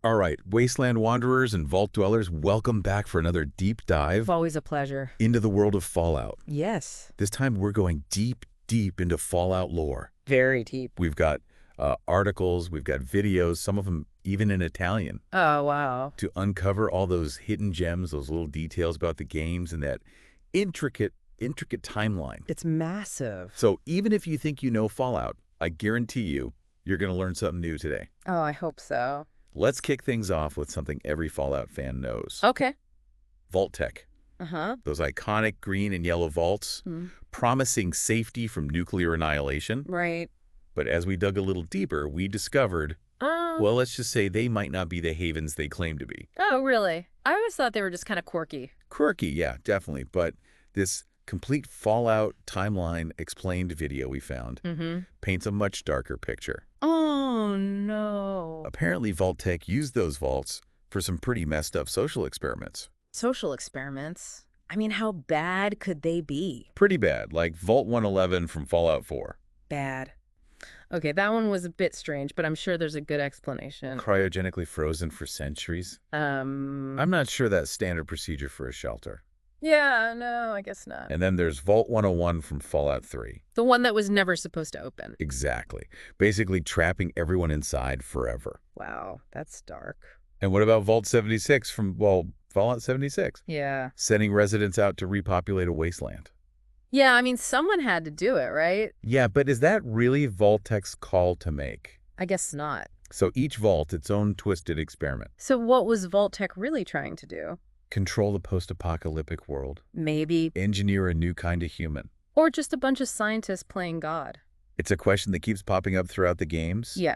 All right, Wasteland Wanderers and Vault Dwellers, welcome back for another deep dive Always a pleasure. into the world of Fallout. Yes. This time we're going deep, deep into Fallout lore. Very deep. We've got articles, we've got videos, some of them even in Italian, Oh, wow. to uncover all those hidden gems, those little details about the games and that intricate timeline. It's massive. So even if you think you know Fallout, I guarantee you're going to learn something new today. Oh, I hope so. Let's kick things off with something every Fallout fan knows. Okay. Vault tech. Uh-huh. Those iconic green and yellow vaults, promising safety from nuclear annihilation. Right. But as we dug a little deeper, we discovered, well, let's just say they might not be the havens they claim to be. Oh, really? I always thought they were just kind of quirky. Quirky, yeah, definitely. But this complete Fallout timeline explained video we found paints a much darker picture. Oh, no. Apparently, Vault Tech used those vaults for some pretty messed up social experiments. Social experiments? I mean, how bad could they be? Pretty bad, like Vault 111 from Fallout 4. Bad. Okay, that one was a bit strange, but I'm sure there's a good explanation. Cryogenically frozen for centuries? I'm not sure that's standard procedure for a shelter. Yeah, no, I guess not. And then there's Vault 101 from Fallout 3. The one that was never supposed to open. Exactly. Basically trapping everyone inside forever. Wow, that's dark. And what about Vault 76 from, well, Fallout 76? Yeah. Sending residents out to repopulate a wasteland. Yeah, I mean, someone had to do it, right? Yeah, but is that really Vault Tech's call to make? I guess not. So each vault, its own twisted experiment. So what was Vault-Tec really trying to do? Control the post-apocalyptic world. Maybe. Engineer a new kind of human. Or just a bunch of scientists playing God. It's a question that keeps popping up throughout the games. Yeah.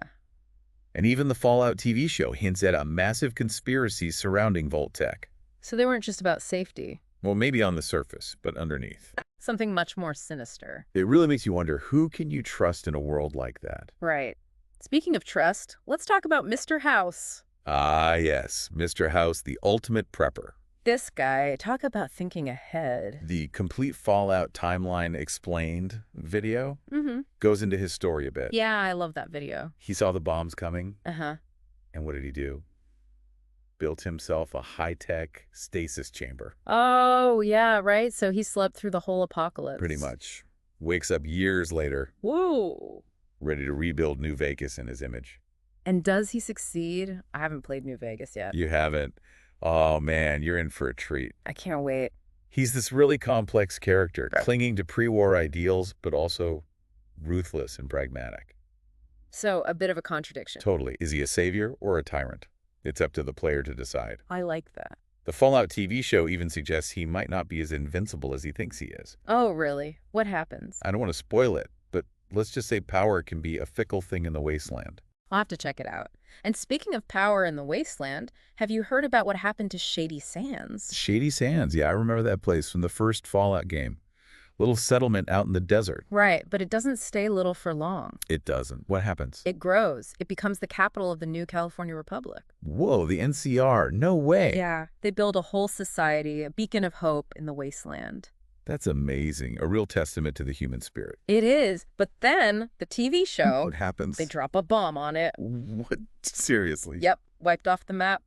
And even the Fallout TV show hints at a massive conspiracy surrounding Vault Tech. So they weren't just about safety. Well, maybe on the surface, but underneath. Something much more sinister. It really makes you wonder, who can you trust in a world like that? Right. Speaking of trust, let's talk about Mr. House. Ah, yes. Mr. House, the ultimate prepper. This guy, talk about thinking ahead. The complete Fallout timeline explained video goes into his story a bit. Yeah, I love that video. He saw the bombs coming, Uh-huh. and what did he do? Built himself a high-tech stasis chamber. Oh, yeah, right? So he slept through the whole apocalypse. Pretty much. Wakes up years later, Whoa. ready to rebuild New Vegas in his image. And does he succeed? I haven't played New Vegas yet. You haven't. Oh, man, you're in for a treat. I can't wait. He's this really complex character, clinging to pre-war ideals, but also ruthless and pragmatic. So, a bit of a contradiction. Totally. Is he a savior or a tyrant? It's up to the player to decide. I like that. The Fallout TV show even suggests he might not be as invincible as he thinks he is. Oh, really? What happens? I don't want to spoil it, but let's just say power can be a fickle thing in the wasteland. I'll have to check it out. And speaking of power in the wasteland, have you heard about what happened to Shady Sands? Shady Sands, yeah, I remember that place from the first Fallout game. Little settlement out in the desert. Right, but it doesn't stay little for long. It doesn't. What happens? It grows. It becomes the capital of the new California Republic. Whoa, the NCR. No way. Yeah, they build a whole society, a beacon of hope in the wasteland. That's amazing. A real testament to the human spirit. It is, but then the TV show, What happens? they drop a bomb on it. What? Seriously? Yep, wiped off the map,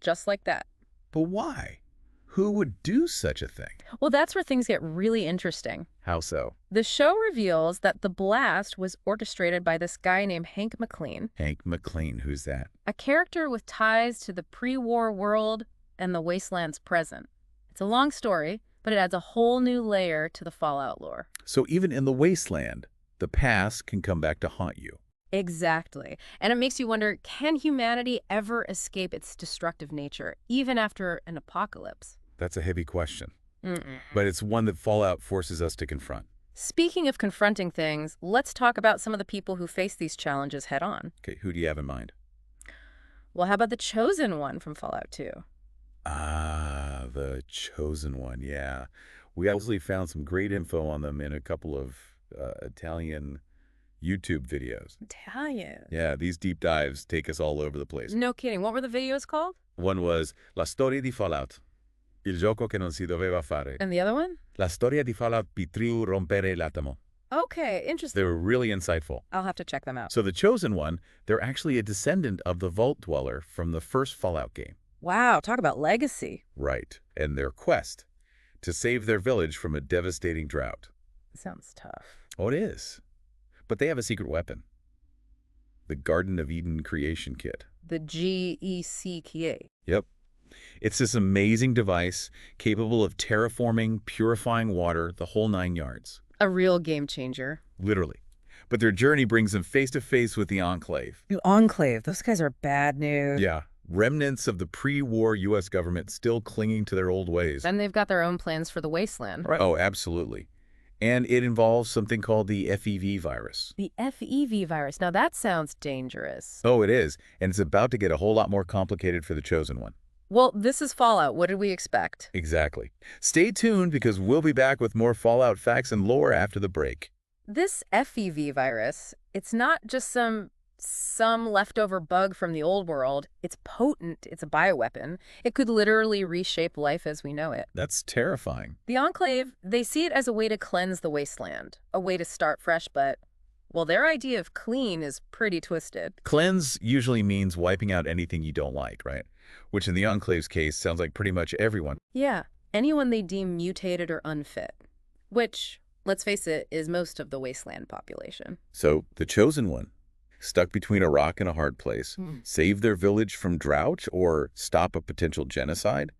just like that. But why? Who would do such a thing? Well, that's where things get really interesting. How so? The show reveals that the blast was orchestrated by this guy named Hank McLean, Hank McLean, who's that? a character with ties to the pre-war world and the wasteland's present. It's a long story, but it adds a whole new layer to the Fallout lore. So even in the wasteland, the past can come back to haunt you. Exactly. And it makes you wonder, can humanity ever escape its destructive nature, even after an apocalypse? That's a heavy question. But it's one that Fallout forces us to confront. Speaking of confronting things, let's talk about some of the people who face these challenges head on. Okay, who do you have in mind? Well, how about the Chosen One from Fallout 2? Ah, the Chosen One, yeah. We actually found some great info on them in a couple of Italian YouTube videos. Italian. Yeah, these deep dives take us all over the place. No kidding. What were the videos called? One was La storia di Fallout, il gioco che non si doveva fare. And the other one? La storia di Fallout Pitriu rompere l'atomo. Okay, They interesting. were really insightful. I'll have to check them out. So the Chosen One, they're actually a descendant of the Vault Dweller from the first Fallout game. Wow, talk about legacy. Right. And their quest to save their village from a devastating drought. Sounds tough. Oh, it is. But they have a secret weapon. The Garden of Eden Creation Kit. The GECKA. Yep. It's this amazing device capable of terraforming, purifying water, the whole 9 yards. A real game changer. Literally. But their journey brings them face to face with the Enclave. New Enclave. Those guys are bad news. Yeah. Remnants of the pre-war U.S. government still clinging to their old ways. And they've got their own plans for the wasteland. Right. Oh, absolutely. And it involves something called the FEV virus. The FEV virus. Now that sounds dangerous. Oh, it is. And it's about to get a whole lot more complicated for the Chosen One. Well, this is Fallout. What did we expect? Exactly. Stay tuned because we'll be back with more Fallout facts and lore after the break. This FEV virus, it's not just some leftover bug from the old world. It's potent. It's a bioweapon. It could literally reshape life as we know it. That's terrifying. The Enclave, they see it as a way to cleanse the wasteland, a way to start fresh, but, well, their idea of clean is pretty twisted. Cleanse usually means wiping out anything you don't like, right? Which in the Enclave's case sounds like pretty much everyone. Yeah, anyone they deem mutated or unfit, which, let's face it, is most of the wasteland population. So the Chosen One, stuck between a rock and a hard place, save their village from drought or stop a potential genocide?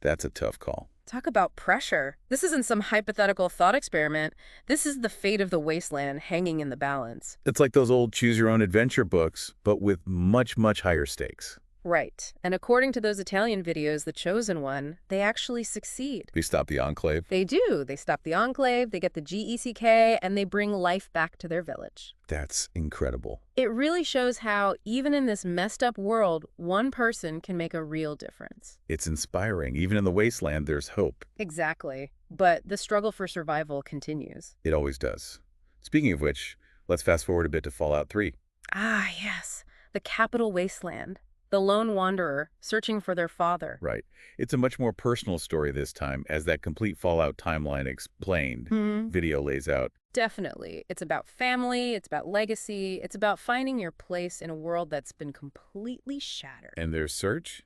That's a tough call. Talk about pressure. This isn't some hypothetical thought experiment. This is the fate of the wasteland hanging in the balance. It's like those old choose-your-own-adventure books, but with much, much higher stakes. Right. And according to those Italian videos, The Chosen One, they actually succeed. They stop the Enclave. They do. They stop the Enclave, they get the GECK, and they bring life back to their village. That's incredible. It really shows how, even in this messed up world, one person can make a real difference. It's inspiring. Even in the wasteland, there's hope. Exactly. But the struggle for survival continues. It always does. Speaking of which, let's fast forward a bit to Fallout 3. Ah, yes. The capital wasteland. The lone wanderer searching for their father. Right. It's a much more personal story this time, as that complete Fallout timeline explained video lays out. Definitely. It's about family, it's about legacy, it's about finding your place in a world that's been completely shattered. And their search?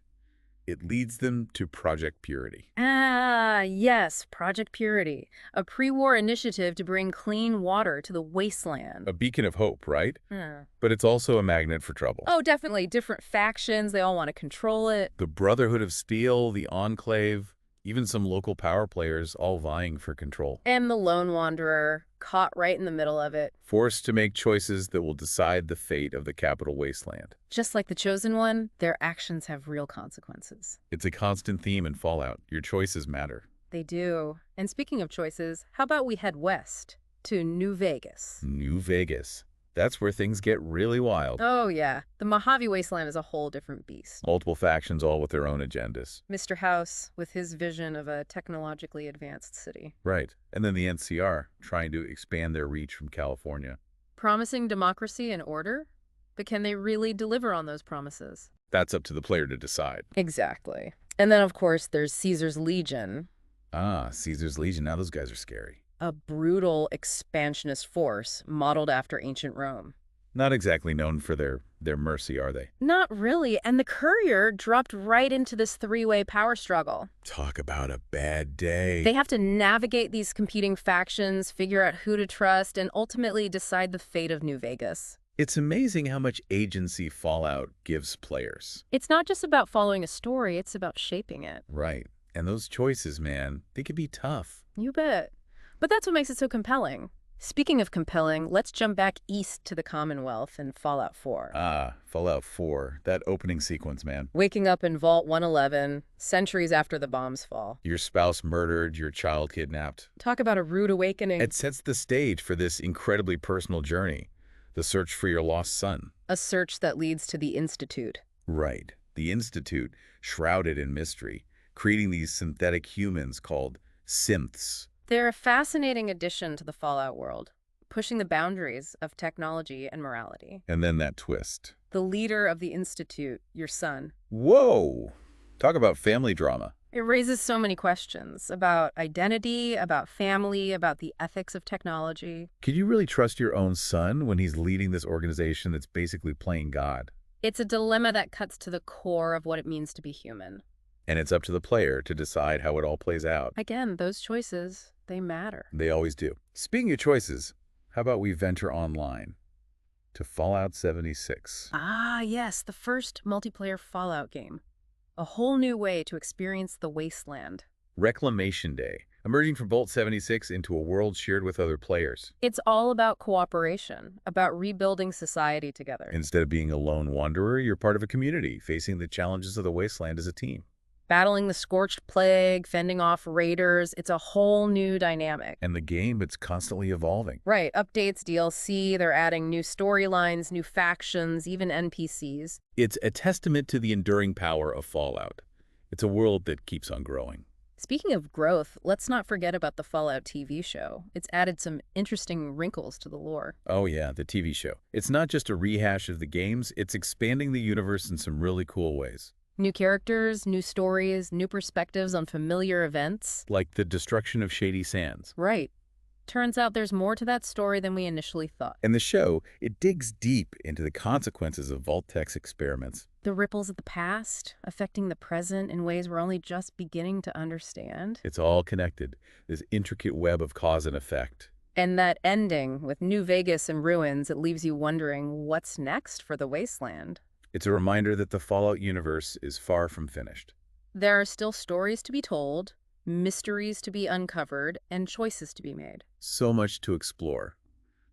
It leads them to Project Purity. Ah, yes, Project Purity, a pre-war initiative to bring clean water to the wasteland. A beacon of hope, right? Hmm. But it's also a magnet for trouble. Oh, definitely. Different factions, they all want to control it. The Brotherhood of Steel, the Enclave, even some local power players all vying for control. And the lone wanderer, caught right in the middle of it. Forced to make choices that will decide the fate of the capital wasteland. Just like the Chosen One, their actions have real consequences. It's a constant theme in Fallout. Your choices matter. They do. And speaking of choices, how about we head west to New Vegas? New Vegas. That's where things get really wild. Oh, yeah. The Mojave Wasteland is a whole different beast. Multiple factions, all with their own agendas. Mr. House, with his vision of a technologically advanced city. Right. And then the NCR, trying to expand their reach from California. Promising democracy and order? But can they really deliver on those promises? That's up to the player to decide. Exactly. And then, of course, there's Caesar's Legion. Ah, Caesar's Legion. Now those guys are scary. A brutal expansionist force modeled after ancient Rome. Not exactly known for their mercy, are they? Not really, and the Courier dropped right into this three-way power struggle. Talk about a bad day. They have to navigate these competing factions, figure out who to trust, and ultimately decide the fate of New Vegas. It's amazing how much agency Fallout gives players. It's not just about following a story, it's about shaping it. Right. And those choices, man, they can be tough. You bet. But that's what makes it so compelling. Speaking of compelling, let's jump back east to the Commonwealth in Fallout 4. Ah, Fallout 4. That opening sequence, man. Waking up in Vault 111, centuries after the bombs fall. Your spouse murdered, your child kidnapped. Talk about a rude awakening. It sets the stage for this incredibly personal journey. The search for your lost son. A search that leads to the Institute. Right. The Institute, shrouded in mystery, creating these synthetic humans called synths. They're a fascinating addition to the Fallout world, pushing the boundaries of technology and morality. And then that twist. The leader of the Institute, your son. Whoa! Talk about family drama. It raises so many questions about identity, about family, about the ethics of technology. Could you really trust your own son when he's leading this organization that's basically playing God? It's a dilemma that cuts to the core of what it means to be human. And it's up to the player to decide how it all plays out. Again, those choices, they matter. They always do. Speaking of choices, how about we venture online to Fallout 76? Ah, yes, the first multiplayer Fallout game. A whole new way to experience the wasteland. Reclamation Day, emerging from Vault 76 into a world shared with other players. It's all about cooperation, about rebuilding society together. Instead of being a lone wanderer, you're part of a community, facing the challenges of the wasteland as a team. Battling the scorched plague, fending off raiders, it's a whole new dynamic. And the game, it's constantly evolving. Right, updates, DLC, they're adding new storylines, new factions, even NPCs. It's a testament to the enduring power of Fallout. It's a world that keeps on growing. Speaking of growth, let's not forget about the Fallout TV show. It's added some interesting wrinkles to the lore. Oh yeah, the TV show. It's not just a rehash of the games, it's expanding the universe in some really cool ways. New characters, new stories, new perspectives on familiar events. Like the destruction of Shady Sands. Right. Turns out there's more to that story than we initially thought. And the show, it digs deep into the consequences of Vault-Tec's experiments. The ripples of the past, affecting the present in ways we're only just beginning to understand. It's all connected, this intricate web of cause and effect. And that ending, with New Vegas in ruins, it leaves you wondering what's next for the wasteland. It's a reminder that the Fallout universe is far from finished. There are still stories to be told, mysteries to be uncovered, and choices to be made. So much to explore.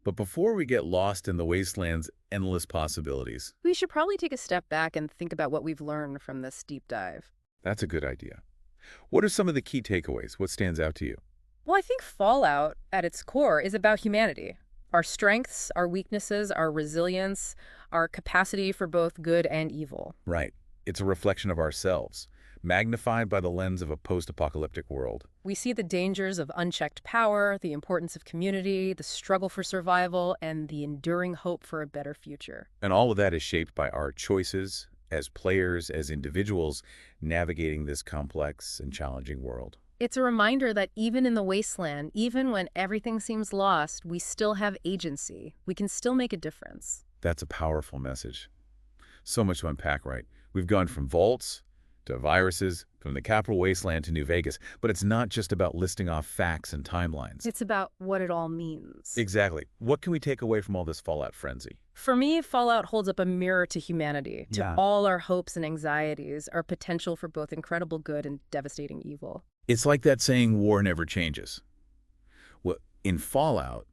But before we get lost in the wasteland's endless possibilities, We should probably take a step back and think about what we've learned from this deep dive. that's a good idea. What are some of the key takeaways? What stands out to you? Well, I think Fallout, at its core, is about humanity. Our strengths, our weaknesses, our resilience, our capacity for both good and evil. Right. It's a reflection of ourselves, magnified by the lens of a post-apocalyptic world. We see the dangers of unchecked power, the importance of community, the struggle for survival, and the enduring hope for a better future. And all of that is shaped by our choices as players, as individuals, navigating this complex and challenging world. It's a reminder that even in the wasteland, even when everything seems lost, we still have agency. We can still make a difference. That's a powerful message. So much to unpack, right? We've gone from vaults to viruses, from the capital wasteland to New Vegas, but it's not just about listing off facts and timelines. It's about what it all means. Exactly. What can we take away from all this Fallout frenzy? For me, Fallout holds up a mirror to humanity, to Yeah. all our hopes and anxieties, our potential for both incredible good and devastating evil. It's like that saying, war never changes. Well, in Fallout,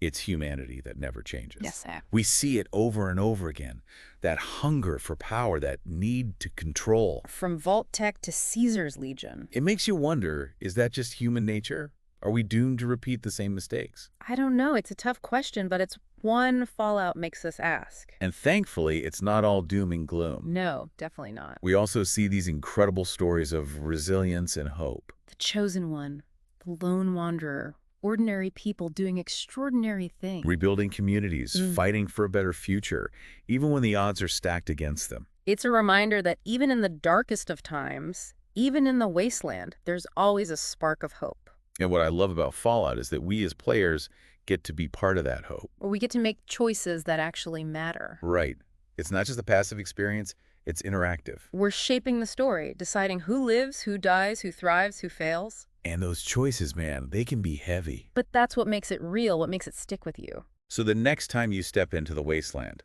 it's humanity that never changes. sir. We see it over and over again. That hunger for power, that need to control. From Vault Tech to Caesar's Legion. It makes you wonder, is that just human nature? Are we doomed to repeat the same mistakes? I don't know. It's a tough question, but it's one Fallout makes us ask. And thankfully, it's not all doom and gloom. No, definitely not. We also see these incredible stories of resilience and hope. The Chosen One, the Lone Wanderer, ordinary people doing extraordinary things. Rebuilding communities, fighting for a better future, even when the odds are stacked against them. It's a reminder that even in the darkest of times, even in the wasteland, there's always a spark of hope. And what I love about Fallout is that we as players get to be part of that hope. Or we get to make choices that actually matter. Right. It's not just a passive experience, it's interactive. We're shaping the story, deciding who lives, who dies, who thrives, who fails. And those choices, man, they can be heavy. But that's what makes it real, what makes it stick with you. So the next time you step into the wasteland,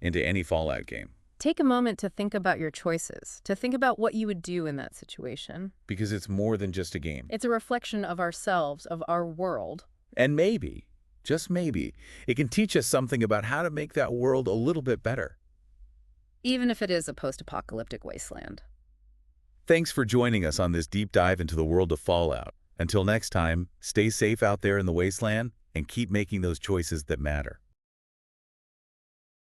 into any Fallout game, Take a moment to think about your choices, to think about what you would do in that situation. because it's more than just a game. It's a reflection of ourselves, of our world. And maybe, just maybe, it can teach us something about how to make that world a little bit better. Even if it is a post-apocalyptic wasteland. Thanks for joining us on this deep dive into the world of Fallout. Until next time, stay safe out there in the wasteland and keep making those choices that matter.